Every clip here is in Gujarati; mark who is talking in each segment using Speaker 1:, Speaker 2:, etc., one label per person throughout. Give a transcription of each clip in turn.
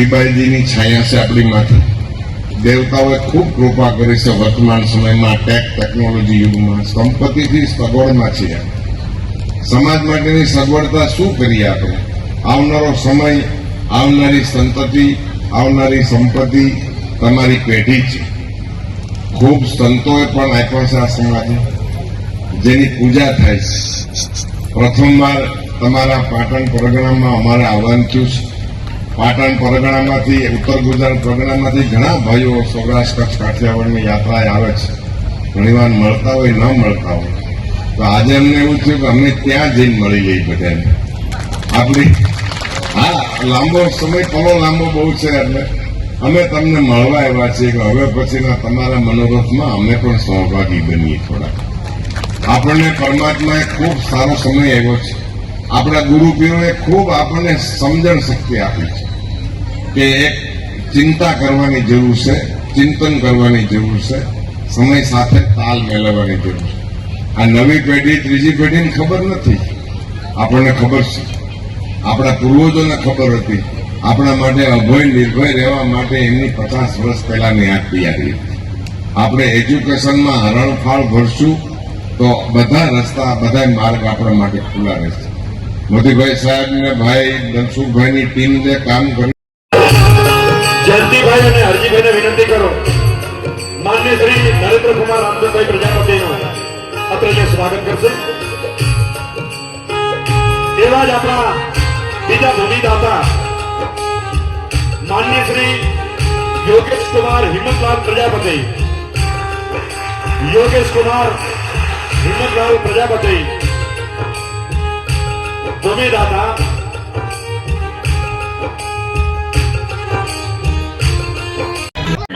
Speaker 1: શ્રીબાઈજીની છાયા છે આપણી માથે। દેવતાઓએ ખૂબ કૃપા કરી છે વર્તમાન સમયમાં ટેકનોલોજી યુગમાં સંપત્તિથી સગવડમાં છીએ। સમાજ માટેની સગવડતા શું કરીએ આપણે? આવનારો સમય, આવનારી સંતતિ, આવનારી સંપત્તિ તમારી પેઢી છે। ખૂબ સંતોએ પણ આપ્યા છે આ સમાજને, જેની પૂજા થાય છે। પ્રથમવાર તમારા પાટણ પરગણામાં અમારે આવવાનું થયું છે। પાટણ પરગણામાંથી, ઉત્તર ગુજરાત પરગણામાંથી ઘણા ભાઈઓ સૌરાષ્ટ્ર કચ્છ કાઠિયાવાડની યાત્રાએ આવે છે। ઘણીવાર મળતા હોય, ન મળતા હોય, તો આજે અમને એવું થયું કે અમે ત્યાં જઈને મળી લઈએ બધાને આપણી। હા, લાંબો સમય, પલો લાંબો બહુ છે, એટલે અમે તમને મળવા આવ્યા છીએ કે હવે પછીના તમારા મનોરથમાં અમે પણ સહભાગી બનીએ થોડા। આપણને પરમાત્માએ ખૂબ સારો સમય આવ્યો છે। આપણા ગુરુ પીરોએ ખૂબ આપણને સમજણ શક્તિ આપી છે કે એક ચિંતા કરવાની જરૂર છે, ચિંતન કરવાની જરૂર છે, સમય સાથે તાલ મેળવવાની જરૂર છે। આ નવી પેઢી, ત્રીજી પેઢીને ખબર નથી, આપણને ખબર છે। આપણા પૂર્વજોને ખબર હતી। આપણા માટે અભય નિર્ભય રહેવા માટે એમની 50 વર્ષ પહેલાની આ તૈયારી હતી। આપણે એજ્યુકેશનમાં હરણફાળ ભરશું તો બધા રસ્તા, બધા માર્ગ આપણા માટે ખુલ્લા રહેશે। મોતીભાઈ સાહેબ ને ભાઈ ધનસુખભાઈની ટીમ જે કામ કર્યું,
Speaker 2: જયંતિભાઈ અને હરજીભાઈને વિનંતી કરો, માન્ય શ્રી નરેન્દ્ર કુમાર રામચંદ્રભાઈ પ્રજાપતિનું અત્રે સ્વાગત કરશે। એવા જ આપણા બીજા ભૂમિદાતા માન્ય શ્રી યોગેશ કુમાર હિંમતલાલ પ્રજાપતિ, યોગેશ કુમાર હિંમતલાલ પ્રજાપતિ ભૂમિદાતા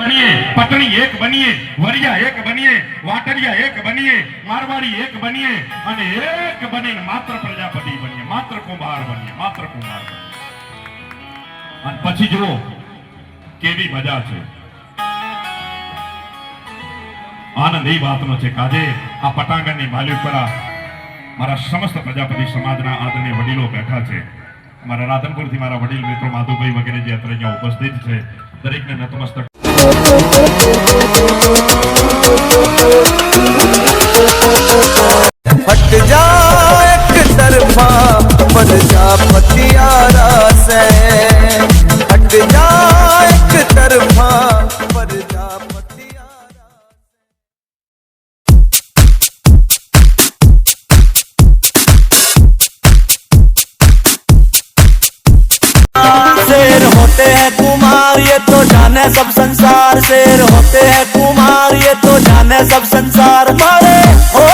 Speaker 3: बनिए, पटनी एक बनिए, वरिया एक बनिए, वाटरिया एक बनिए, मारवाड़ी एक बनिए, અને એક બનીને માત્ર પ્રજાપતિ બનીએ, માત્ર કુંભાર બનીએ, માત્ર કુંભાર બનીએ। અને પછી જુઓ કેવી મજા છે। આનંદ એ વાતનો છે કે આજે આ પટાંગણની માલી ઉપર મારા સમસ્ત પ્રજાપતિ સમાજના આદરણીય વડીલો બેઠા છે। મારા રાધનપુરથી મારા વડીલ મિત્રો માધુભાઈ વગેરે જે અત્યારે અહીંયા ઉપસ્થિત છે, દરેકને નતમસ્તક।
Speaker 4: हट जा एक तरफा प्रजापतियारा से, हट जा एक तरफा प्रजापतियारा। शेर होते हैं कुमार ये तो जाने सब संसार, शेर होते हैं कुमार ये तो जाने सब संसार। मारे हो